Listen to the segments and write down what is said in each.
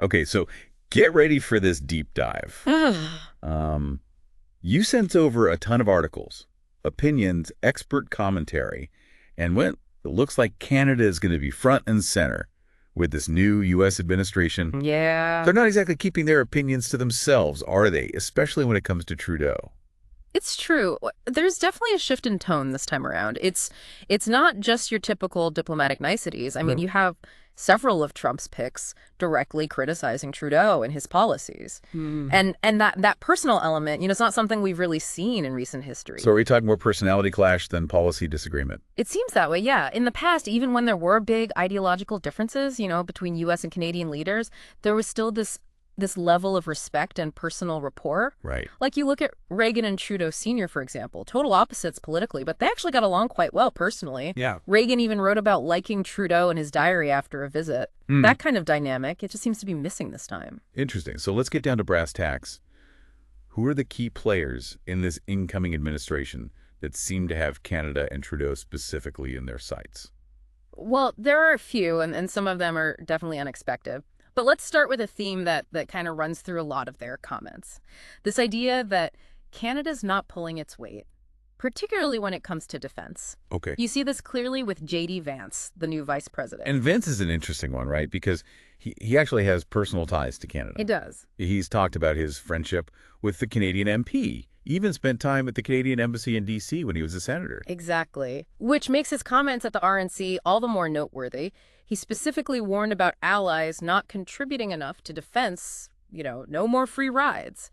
Okay, so get ready for this deep dive. Um, you sent over a ton of articles, opinions, expert commentary, and it looks like Canada is going to be front and center with this new U.S. administration. Yeah. They're not exactly keeping their opinions to themselves, are they? Especially when it comes to Trudeau. It's true. There's definitely a shift in tone this time around. It's not just your typical diplomatic niceties. I mean, you have several of Trump's picks directly criticizing Trudeau and his policies. And that personal element, it's not something we've really seen in recent history. So are we talking more personality clash than policy disagreement? It seems that way, yeah. In the past, even when there were big ideological differences, between US and Canadian leaders, there was still this level of respect and personal rapport. Right. Like you look at Reagan and Trudeau Sr., for example, total opposites politically, but they actually got along quite well personally. Yeah. Reagan even wrote about liking Trudeau in his diary after a visit. That kind of dynamic, it just seems to be missing this time. Interesting. So let's get down to brass tacks. Who are the key players in this incoming administration that seem to have Canada and Trudeau specifically in their sights? Well, there are a few, and some of them are definitely unexpected. But let's start with a theme that kind of runs through a lot of their comments. This idea that Canada's not pulling its weight, particularly when it comes to defense. Okay. You see this clearly with J.D. Vance, the new vice president. And Vance is an interesting one, right? Because he actually has personal ties to Canada. It does. He's talked about his friendship with the Canadian MP, even spent time at the Canadian Embassy in D.C. when he was a senator. Exactly. Which makes his comments at the RNC all the more noteworthy. He specifically warned about allies not contributing enough to defense, no more free rides.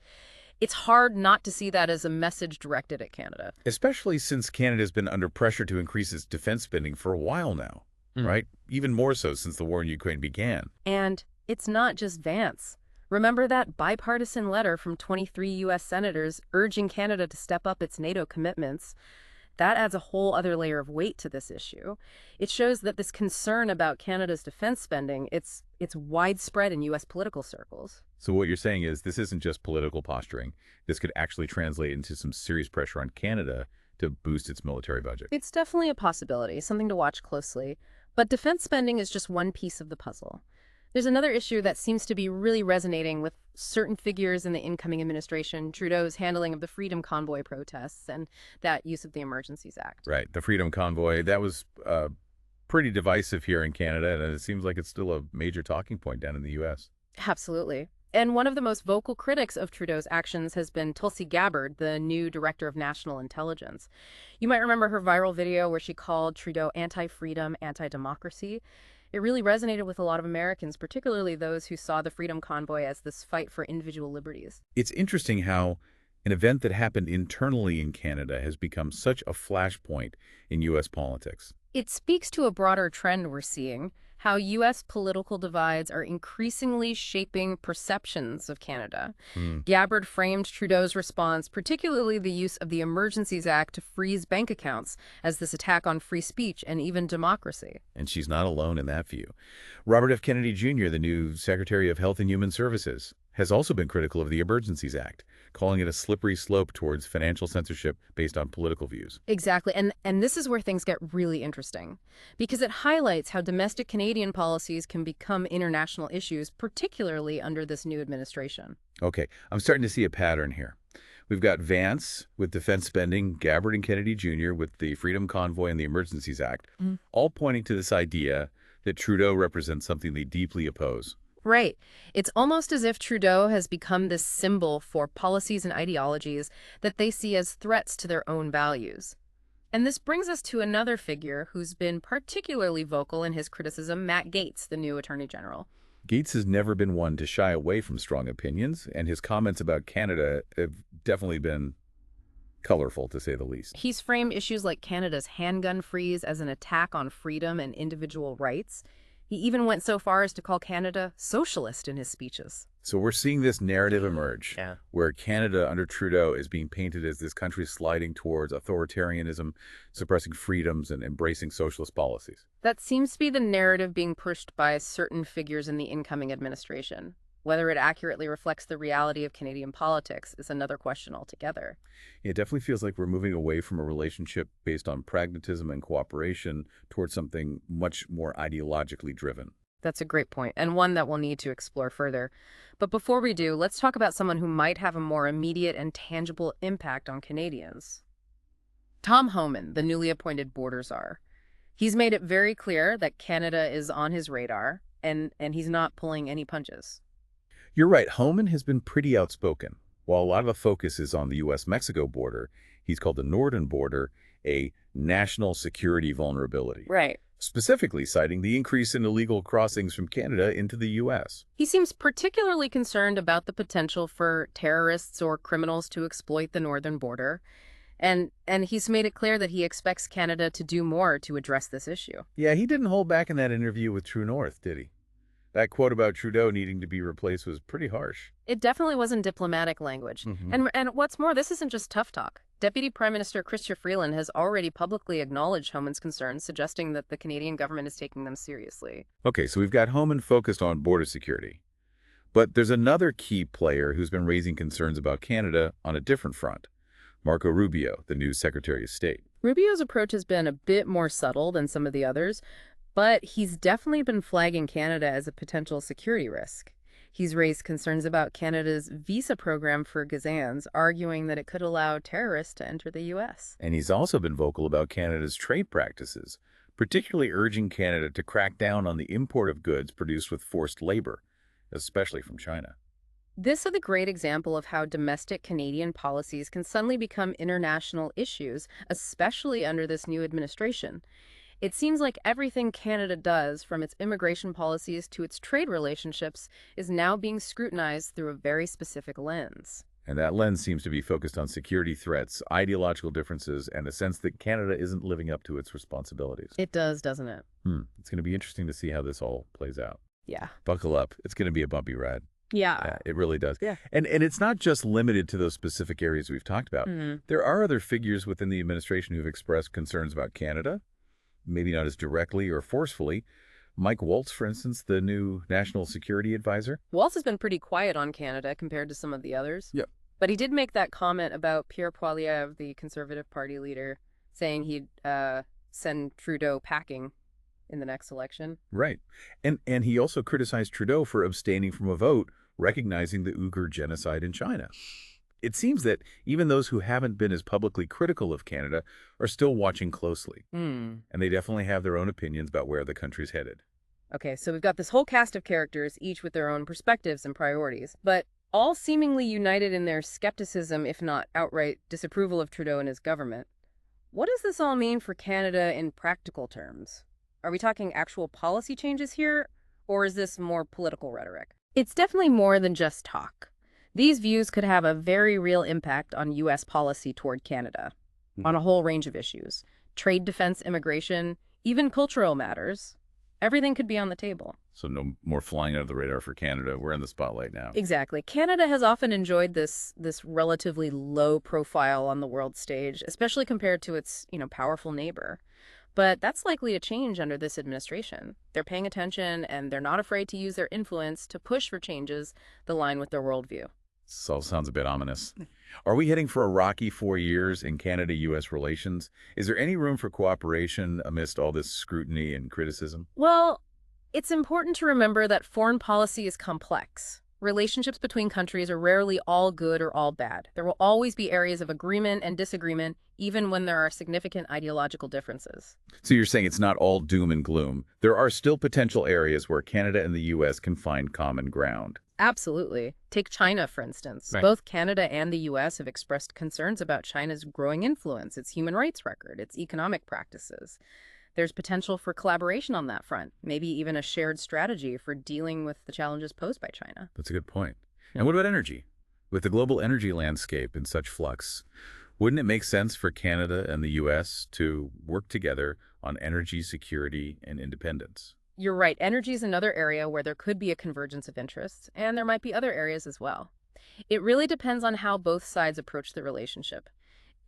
It's hard not to see that as a message directed at Canada. Especially since Canada's been under pressure to increase its defense spending for a while now, right? Even more so since the war in Ukraine began. And it's not just Vance. Remember that bipartisan letter from 23 U.S. senators urging Canada to step up its NATO commitments? That adds a whole other layer of weight to this issue. It shows that this concern about Canada's defense spending, it's widespread in U.S. political circles. So what you're saying is this isn't just political posturing. This could actually translate into some serious pressure on Canada to boost its military budget. It's definitely a possibility, something to watch closely. But defense spending is just one piece of the puzzle. There's another issue that seems to be really resonating with certain figures in the incoming administration, Trudeau's handling of the Freedom Convoy protests and that use of the Emergencies Act. Right. The Freedom Convoy, that was pretty divisive here in Canada, and it seems like it's still a major talking point down in the U.S. Absolutely. And one of the most vocal critics of Trudeau's actions has been Tulsi Gabbard, the new director of National Intelligence. You might remember her viral video where she called Trudeau anti-freedom, anti-democracy. It really resonated with a lot of Americans, particularly those who saw the Freedom Convoy as this fight for individual liberties. It's interesting how an event that happened internally in Canada has become such a flashpoint in U.S. politics. It speaks to a broader trend we're seeing, how U.S. political divides are increasingly shaping perceptions of Canada. Gabbard framed Trudeau's response, particularly the use of the Emergencies Act to freeze bank accounts, as this attack on free speech and even democracy. And she's not alone in that view. Robert F. Kennedy Jr., the new Secretary of Health and Human Services, has also been critical of the Emergencies Act, calling it a slippery slope towards financial censorship based on political views. Exactly. And this is where things get really interesting, because it highlights how domestic Canadian policies can become international issues, particularly under this new administration. Okay, I'm starting to see a pattern here. We've got Vance with defense spending, Gabbard and Kennedy Jr. with the Freedom Convoy and the Emergencies Act, all pointing to this idea that Trudeau represents something they deeply oppose. Right. It's almost as if Trudeau has become this symbol for policies and ideologies that they see as threats to their own values. And this brings us to another figure who's been particularly vocal in his criticism, Matt Gaetz, the new Attorney General. Gaetz has never been one to shy away from strong opinions, and his comments about Canada have definitely been colorful, to say the least. He's framed issues like Canada's handgun freeze as an attack on freedom and individual rights. He even went so far as to call Canada socialist in his speeches. So we're seeing this narrative emerge, where Canada under Trudeau is being painted as this country sliding towards authoritarianism, suppressing freedoms, and embracing socialist policies. That seems to be the narrative being pushed by certain figures in the incoming administration. Whether it accurately reflects the reality of Canadian politics is another question altogether. It definitely feels like we're moving away from a relationship based on pragmatism and cooperation towards something much more ideologically driven. That's a great point, and one that we'll need to explore further. But before we do, let's talk about someone who might have a more immediate and tangible impact on Canadians. Tom Homan, the newly appointed border czar. He's made it very clear that Canada is on his radar, and he's not pulling any punches. You're right, Homan has been pretty outspoken. While a lot of the focus is on the U.S.-Mexico border, he's called the northern border a national security vulnerability. Right. Specifically citing the increase in illegal crossings from Canada into the U.S. He seems particularly concerned about the potential for terrorists or criminals to exploit the northern border. And he's made it clear that he expects Canada to do more to address this issue. Yeah, he didn't hold back in that interview with True North, did he? That quote about Trudeau needing to be replaced was pretty harsh. It definitely wasn't diplomatic language. And what's more, this isn't just tough talk. Deputy Prime Minister Chrystia Freeland has already publicly acknowledged Homan's concerns, suggesting that the Canadian government is taking them seriously. Okay, so we've got Homan focused on border security. But there's another key player who's been raising concerns about Canada on a different front. Marco Rubio, the new Secretary of State. Rubio's approach has been a bit more subtle than some of the others, but he's definitely been flagging Canada as a potential security risk. He's raised concerns about Canada's visa program for Gazans, arguing that it could allow terrorists to enter the U.S. And he's also been vocal about Canada's trade practices, particularly urging Canada to crack down on the import of goods produced with forced labor, especially from China. This is a great example of how domestic Canadian policies can suddenly become international issues, especially under this new administration. It seems like everything Canada does, from its immigration policies to its trade relationships, is now being scrutinized through a very specific lens. And that lens seems to be focused on security threats, ideological differences, and a sense that Canada isn't living up to its responsibilities. It does, doesn't it? It's going to be interesting to see how this all plays out. Yeah. Buckle up. It's going to be a bumpy ride. Yeah. It really does. Yeah. And it's not just limited to those specific areas we've talked about. There are other figures within the administration who've expressed concerns about Canada, maybe not as directly or forcefully. Mike Waltz, for instance, the new National Security Advisor. Waltz has been pretty quiet on Canada compared to some of the others. Yep. But he did make that comment about Pierre Poilievre, the Conservative Party leader, saying he'd send Trudeau packing in the next election. Right. And he also criticized Trudeau for abstaining from a vote recognizing the Uyghur genocide in China. It seems that even those who haven't been as publicly critical of Canada are still watching closely. And they definitely have their own opinions about where the country's headed. Okay, so we've got this whole cast of characters, each with their own perspectives and priorities, but all seemingly united in their skepticism, if not outright disapproval of Trudeau and his government. What does this all mean for Canada in practical terms? Are we talking actual policy changes here, or is this more political rhetoric? It's definitely more than just talk. These views could have a very real impact on U.S. policy toward Canada, on a whole range of issues. Trade, defense, immigration, even cultural matters. Everything could be on the table. So no more flying out of the radar for Canada. We're in the spotlight now. Exactly. Canada has often enjoyed this relatively low profile on the world stage, especially compared to its, powerful neighbor. But that's likely to change under this administration. They're paying attention, and they're not afraid to use their influence to push for changes that align with their worldview. This all sounds a bit ominous. Are we heading for a rocky 4 years in Canada-U.S. relations? Is there any room for cooperation amidst all this scrutiny and criticism? Well, it's important to remember that foreign policy is complex. Relationships between countries are rarely all good or all bad. There will always be areas of agreement and disagreement, even when there are significant ideological differences. So you're saying it's not all doom and gloom. There are still potential areas where Canada and the U.S. can find common ground. Absolutely. Take China, for instance. Right. Both Canada and the U.S. have expressed concerns about China's growing influence, its human rights record, its economic practices. There's potential for collaboration on that front, maybe even a shared strategy for dealing with the challenges posed by China. That's a good point. And what about energy? With the global energy landscape in such flux, wouldn't it make sense for Canada and the U.S. to work together on energy security and independence? You're right. Energy is another area where there could be a convergence of interests, and there might be other areas as well. It really depends on how both sides approach the relationship.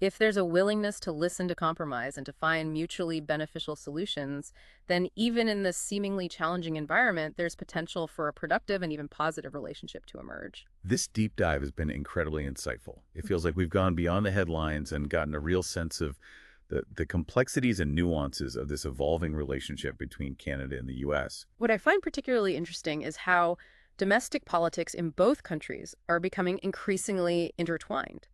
If there's a willingness to listen to compromise and to find mutually beneficial solutions, then even in this seemingly challenging environment, there's potential for a productive and even positive relationship to emerge. This deep dive has been incredibly insightful. It feels like we've gone beyond the headlines and gotten a real sense of the complexities and nuances of this evolving relationship between Canada and the U.S. What I find particularly interesting is how domestic politics in both countries are becoming increasingly intertwined.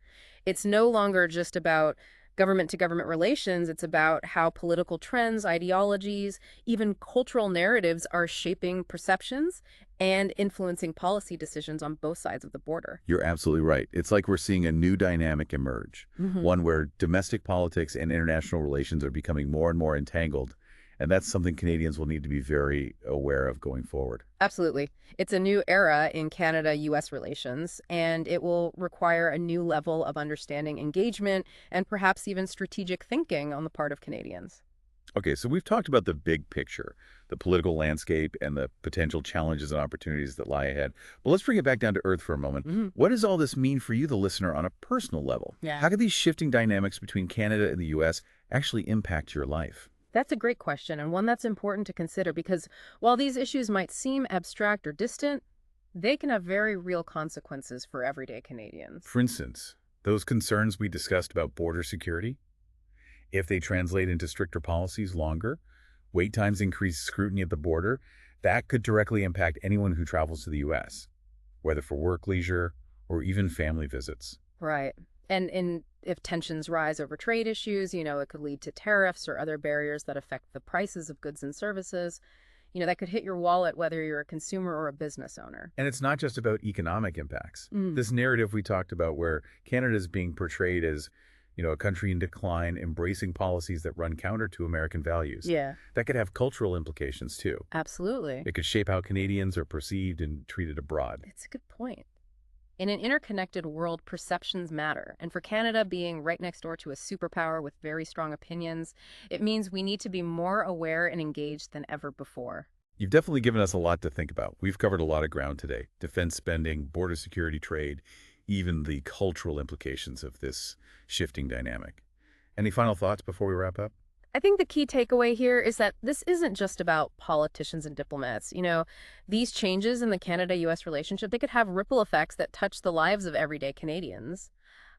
It's no longer just about government-to-government relations. It's about how political trends, ideologies, even cultural narratives are shaping perceptions and influencing policy decisions on both sides of the border. You're absolutely right. It's like we're seeing a new dynamic emerge, one where domestic politics and international relations are becoming more and more entangled. And that's something Canadians will need to be very aware of going forward. Absolutely. It's a new era in Canada-U.S. relations, and it will require a new level of understanding, engagement, and perhaps even strategic thinking on the part of Canadians. Okay, so we've talked about the big picture, the political landscape, and the potential challenges and opportunities that lie ahead. But let's bring it back down to earth for a moment. What does all this mean for you, the listener, on a personal level? Yeah. How could these shifting dynamics between Canada and the U.S. actually impact your life? That's a great question, and one that's important to consider because while these issues might seem abstract or distant, they can have very real consequences for everyday Canadians. For instance, those concerns we discussed about border security, if they translate into stricter policies longer, wait times increase scrutiny at the border, that could directly impact anyone who travels to the U.S., whether for work, leisure, or even family visits. Right. And if tensions rise over trade issues, it could lead to tariffs or other barriers that affect the prices of goods and services. That could hit your wallet whether you're a consumer or a business owner. And it's not just about economic impacts. This narrative we talked about where Canada is being portrayed as, a country in decline, embracing policies that run counter to American values. Yeah. That could have cultural implications too. Absolutely. It could shape how Canadians are perceived and treated abroad. It's a good point. In an interconnected world, perceptions matter. And for Canada being right next door to a superpower with very strong opinions, it means we need to be more aware and engaged than ever before. You've definitely given us a lot to think about. We've covered a lot of ground today. Defense spending, border security, trade, even the cultural implications of this shifting dynamic. Any final thoughts before we wrap up? I think the key takeaway here is that this isn't just about politicians and diplomats. These changes in the Canada-U.S. relationship, they could have ripple effects that touch the lives of everyday Canadians.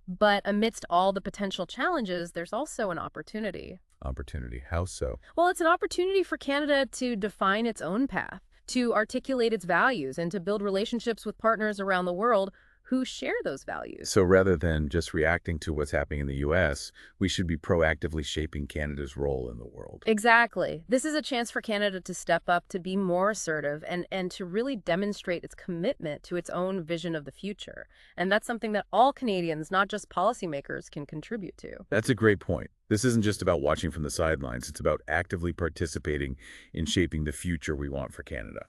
But amidst all the potential challenges, there's also an opportunity. Opportunity. How so? Well, it's an opportunity for Canada to define its own path, to articulate its values, and to build relationships with partners around the world who share those values. So rather than just reacting to what's happening in the U.S., we should be proactively shaping Canada's role in the world. Exactly. This is a chance for Canada to step up, to be more assertive, and to really demonstrate its commitment to its own vision of the future. And that's something that all Canadians, not just policymakers, can contribute to. That's a great point. This isn't just about watching from the sidelines. It's about actively participating in shaping the future we want for Canada.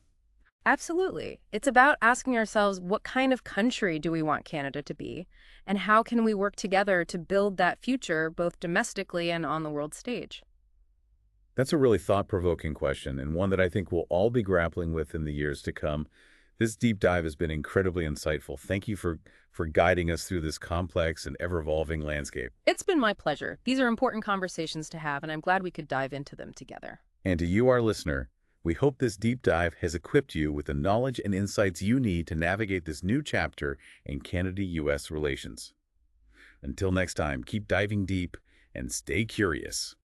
Absolutely. It's about asking ourselves, what kind of country do we want Canada to be? And how can we work together to build that future, both domestically and on the world stage? That's a really thought-provoking question, and one that I think we'll all be grappling with in the years to come. This deep dive has been incredibly insightful. Thank you for guiding us through this complex and ever-evolving landscape. It's been my pleasure. These are important conversations to have, and I'm glad we could dive into them together. And to you, our listener, we hope this deep dive has equipped you with the knowledge and insights you need to navigate this new chapter in Canada-U.S. relations. Until next time, keep diving deep and stay curious.